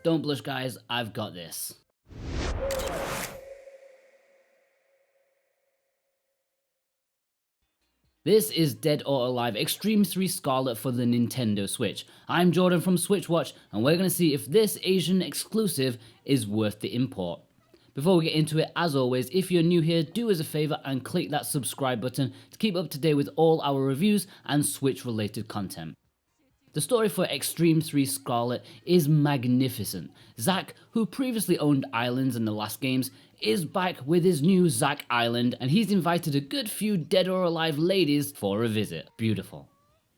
Don't blush guys, I've got this. This is Dead or Alive Xtreme 3 Scarlet for the Nintendo Switch. I'm Jordan from SwitchWatch, and we're going to see if this Asian exclusive is worth the import. Before we get into it, as always, if you're new here, do us a favour and click that subscribe button to keep up to date with all our reviews and Switch related content. The story for Xtreme 3 Scarlet is magnificent. Zack, who previously owned Islands in the last games, is back with his new Zack Island, and he's invited a good few Dead or Alive ladies for a visit. Beautiful.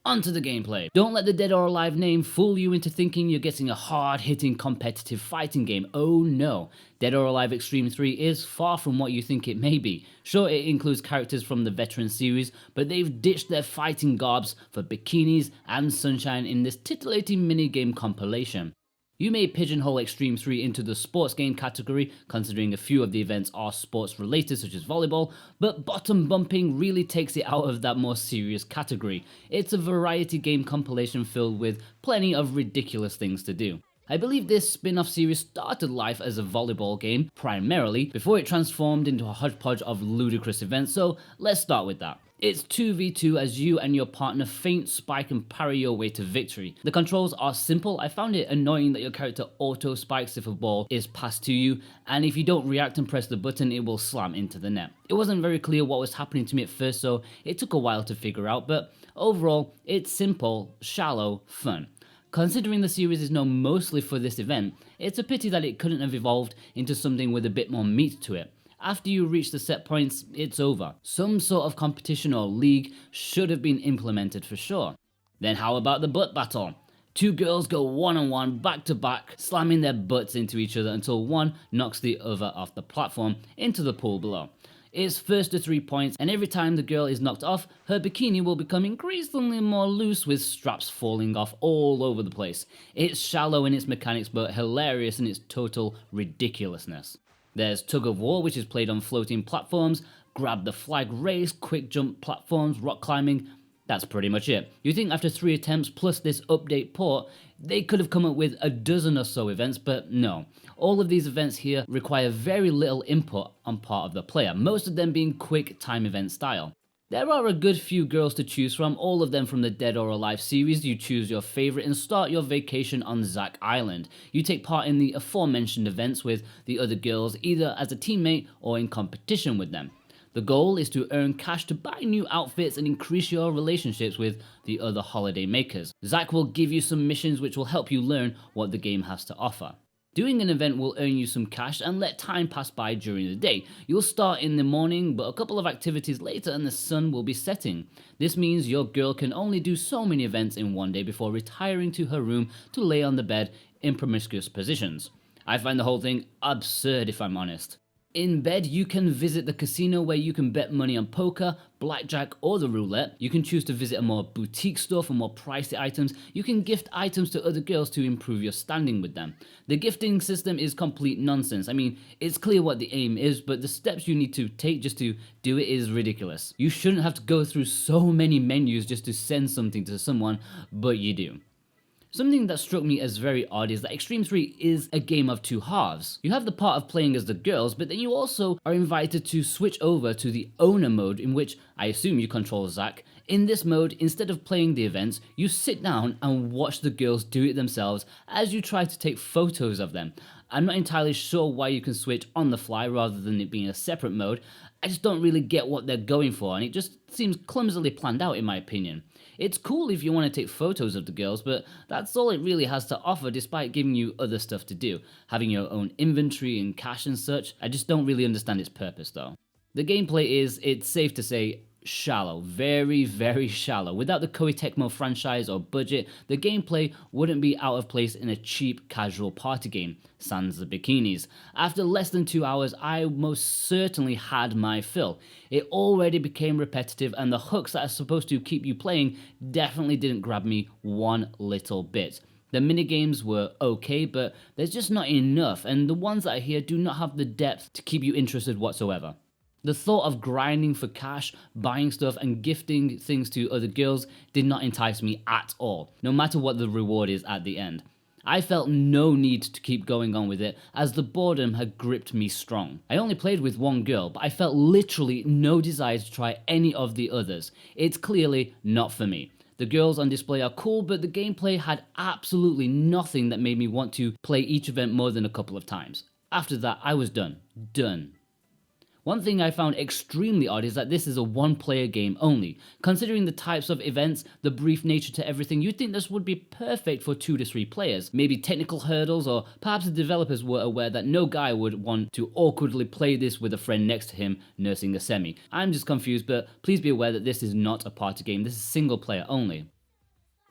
Onto the gameplay. Don't let the Dead or Alive name fool you into thinking you're getting a hard-hitting competitive fighting game. Oh no. Dead or Alive Xtreme 3 is far from what you think it may be. Sure, it includes characters from the veteran series, but they've ditched their fighting garbs for bikinis and sunshine in this titillating minigame compilation. You may pigeonhole Xtreme 3 into the sports game category, considering a few of the events are sports related such as volleyball, but bottom bumping really takes it out of that more serious category. It's a variety game compilation filled with plenty of ridiculous things to do. I believe this spin-off series started life as a volleyball game, primarily, before it transformed into a hodgepodge of ludicrous events, so let's start with that. It's 2v2 as you and your partner feint, spike and parry your way to victory. The controls are simple. I found it annoying that your character auto spikes if a ball is passed to you, and if you don't react and press the button it will slam into the net. It wasn't very clear what was happening to me at first, so it took a while to figure out, but overall it's simple, shallow, fun. Considering the series is known mostly for this event, it's a pity that it couldn't have evolved into something with a bit more meat to it. After you reach the set points, it's over. Some sort of competition or league should have been implemented for sure. Then how about the butt battle? Two girls go one-on-one, back-to-back, slamming their butts into each other until one knocks the other off the platform into the pool below. It's first to 3 points, and every time the girl is knocked off, her bikini will become increasingly more loose with straps falling off all over the place. It's shallow in its mechanics but hilarious in its total ridiculousness. There's tug of war, which is played on floating platforms, grab the flag race, quick jump platforms, rock climbing. That's pretty much it. You think after 3 attempts plus this update port, they could have come up with a dozen or so events, but no. All of these events here require very little input on part of the player, most of them being quick time event style. There are a good few girls to choose from, all of them from the Dead or Alive series. You choose your favourite and start your vacation on Zack Island. You take part in the aforementioned events with the other girls, either as a teammate or in competition with them. The goal is to earn cash to buy new outfits and increase your relationships with the other holiday makers. Zack will give you some missions which will help you learn what the game has to offer. Doing an event will earn you some cash and let time pass by during the day. You'll start in the morning, but a couple of activities later and the sun will be setting. This means your girl can only do so many events in one day before retiring to her room to lay on the bed in promiscuous positions. I find the whole thing absurd if I'm honest. In bed, you can visit the casino where you can bet money on poker, blackjack or the roulette. You can choose to visit a more boutique store for more pricey items. You can gift items to other girls to improve your standing with them. The gifting system is complete nonsense. I mean, it's clear what the aim is, but the steps you need to take just to do it is ridiculous. You shouldn't have to go through so many menus just to send something to someone, but you do. Something that struck me as very odd is that Xtreme 3 is a game of two halves. You have the part of playing as the girls, but then you also are invited to switch over to the owner mode, in which I assume you control Zack. In this mode, instead of playing the events, you sit down and watch the girls do it themselves as you try to take photos of them. I'm not entirely sure why you can switch on the fly rather than it being a separate mode. I just don't really get what they're going for, and it just seems clumsily planned out in my opinion. It's cool if you want to take photos of the girls, but that's all it really has to offer despite giving you other stuff to do. Having your own inventory and cash and such, I just don't really understand its purpose though. The gameplay is, it's safe to say, shallow. Very, very shallow. Without the Koei Tecmo franchise or budget, the gameplay wouldn't be out of place in a cheap casual party game, sans the bikinis. After less than 2 hours, I most certainly had my fill. It already became repetitive and the hooks that are supposed to keep you playing definitely didn't grab me one little bit. The minigames were okay, but there's just not enough, and the ones that are here do not have the depth to keep you interested whatsoever. The thought of grinding for cash, buying stuff and gifting things to other girls did not entice me at all, no matter what the reward is at the end. I felt no need to keep going on with it as the boredom had gripped me strong. I only played with one girl, but I felt literally no desire to try any of the others. It's clearly not for me. The girls on display are cool, but the gameplay had absolutely nothing that made me want to play each event more than a couple of times. After that, I was done. One thing I found extremely odd is that this is a one-player game only. Considering the types of events, the brief nature to everything, you'd think this would be perfect for 2 to 3 players. Maybe technical hurdles, or perhaps the developers were aware that no guy would want to awkwardly play this with a friend next to him nursing a semi. I'm just confused, but please be aware that this is not a party game, this is single player only.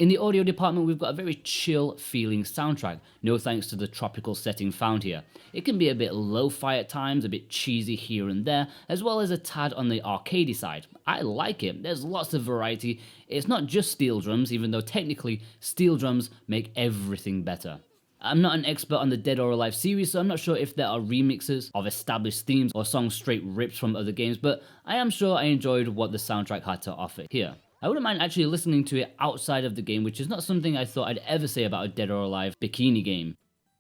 In the audio department, we've got a very chill feeling soundtrack, no thanks to the tropical setting found here. It can be a bit lo-fi at times, a bit cheesy here and there, as well as a tad on the arcadey side. I like it, there's lots of variety. It's not just steel drums, even though technically steel drums make everything better. I'm not an expert on the Dead or Alive series, so I'm not sure if there are remixes of established themes or songs straight ripped from other games, but I am sure I enjoyed what the soundtrack had to offer here. I wouldn't mind actually listening to it outside of the game, which is not something I thought I'd ever say about a Dead or Alive bikini game.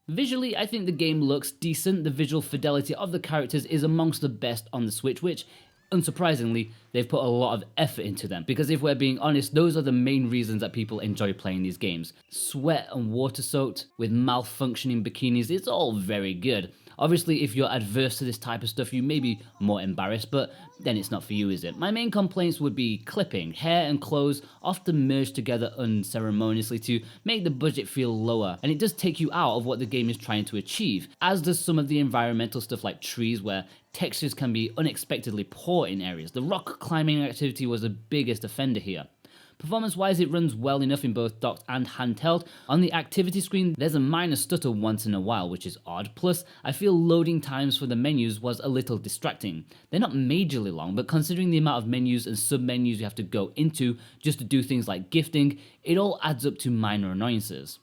Visually, I think the game looks decent. The visual fidelity of the characters is amongst the best on the Switch, which, unsurprisingly, they've put a lot of effort into them. Because if we're being honest, those are the main reasons that people enjoy playing these games. Sweat and water soaked, with malfunctioning bikinis, it's all very good. Obviously, if you're adverse to this type of stuff, you may be more embarrassed, but then it's not for you, is it? My main complaints would be clipping. Hair and clothes often merge together unceremoniously to make the budget feel lower, and it does take you out of what the game is trying to achieve, as does some of the environmental stuff like trees, where textures can be unexpectedly poor in areas. The rock climbing activity was the biggest offender here. Performance-wise, it runs well enough in both docked and handheld. On the activity screen, there's a minor stutter once in a while, which is odd. Plus, I feel loading times for the menus was a little distracting. They're not majorly long, but considering the amount of menus and sub-menus you have to go into just to do things like gifting, it all adds up to minor annoyances.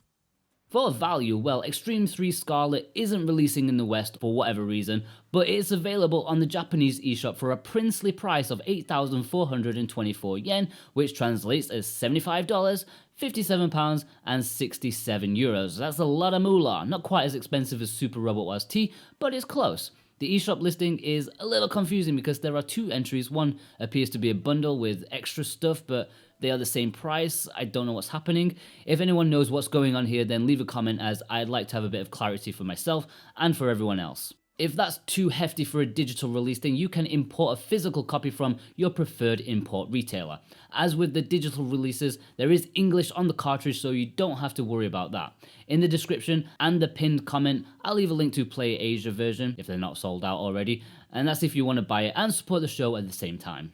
For value, well, Xtreme 3 Scarlet isn't releasing in the West for whatever reason, but it's available on the Japanese eShop for a princely price of 8,424 yen, which translates as $75, £57 and 67 euros. That's a lot of moolah. Not quite as expensive as Super Robot Wars T, but it's close. The eShop listing is a little confusing because there are 2 entries. One appears to be a bundle with extra stuff, but they are the same price. I don't know what's happening. If anyone knows what's going on here, then leave a comment, as I'd like to have a bit of clarity for myself and for everyone else. If that's too hefty for a digital release, then you can import a physical copy from your preferred import retailer. As with the digital releases, there is English on the cartridge, so you don't have to worry about that. In the description and the pinned comment, I'll leave a link to Play Asia version, if they're not sold out already, and that's if you want to buy it and support the show at the same time.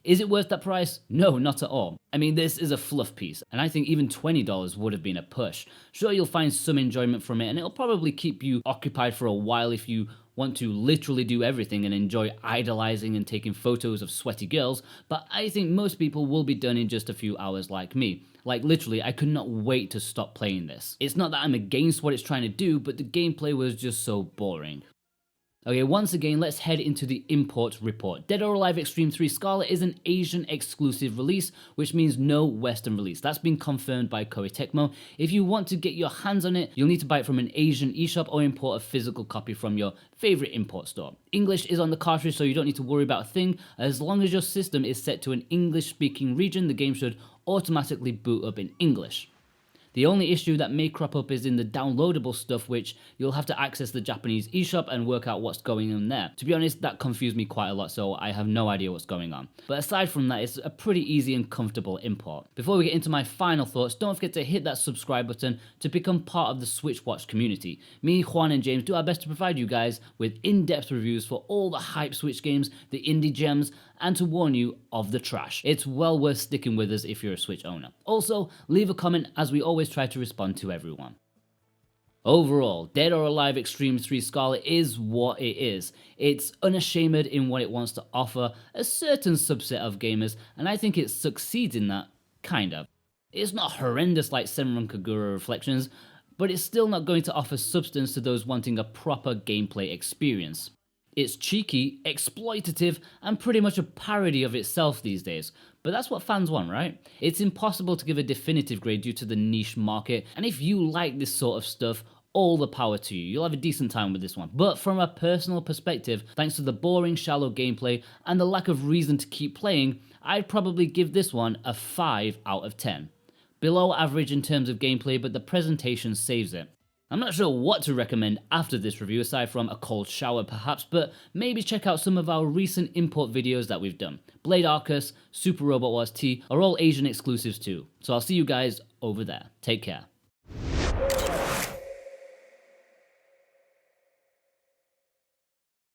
Is it worth that price? No, not at all. I mean, this is a fluff piece, and I think even $20 would have been a push. Sure, you'll find some enjoyment from it, and it'll probably keep you occupied for a while if you want to literally do everything and enjoy idolizing and taking photos of sweaty girls, but I think most people will be done in just a few hours like me. Like literally, I could not wait to stop playing this. It's not that I'm against what it's trying to do, but the gameplay was just so boring. Okay, once again, let's head into the import report. Dead or Alive Xtreme 3 Scarlet is an Asian exclusive release, which means no Western release. That's been confirmed by Koei Tecmo. If you want to get your hands on it, you'll need to buy it from an Asian eShop or import a physical copy from your favorite import store. English is on the cartridge, so you don't need to worry about a thing. As long as your system is set to an English-speaking region, the game should automatically boot up in English. The only issue that may crop up is in the downloadable stuff, which you'll have to access the Japanese eShop and work out what's going on there. To be honest, that confused me quite a lot, so I have no idea what's going on. But aside from that, it's a pretty easy and comfortable import. Before we get into my final thoughts, don't forget to hit that subscribe button to become part of the SwitchWatch community. Me, Juan and James do our best to provide you guys with in-depth reviews for all the hype Switch games, the indie gems, and to warn you of the trash. It's well worth sticking with us if you're a Switch owner. Also, leave a comment, as we always try to respond to everyone. Overall, Dead or Alive Xtreme 3 Scarlet is what it is. It's unashamed in what it wants to offer a certain subset of gamers, and I think it succeeds in that, kind of. It's not horrendous like Senran Kagura Reflections, but it's still not going to offer substance to those wanting a proper gameplay experience. It's cheeky, exploitative, and pretty much a parody of itself these days. But that's what fans want, right? It's impossible to give a definitive grade due to the niche market, and if you like this sort of stuff, all the power to you. You'll have a decent time with this one. But from a personal perspective, thanks to the boring, shallow gameplay and the lack of reason to keep playing, I'd probably give this one a 5 out of 10. Below average in terms of gameplay, but the presentation saves it. I'm not sure what to recommend after this review aside from a cold shower perhaps, but maybe check out some of our recent import videos that we've done. Blade Arcus, Super Robot Wars T are all Asian exclusives too. So I'll see you guys over there. Take care.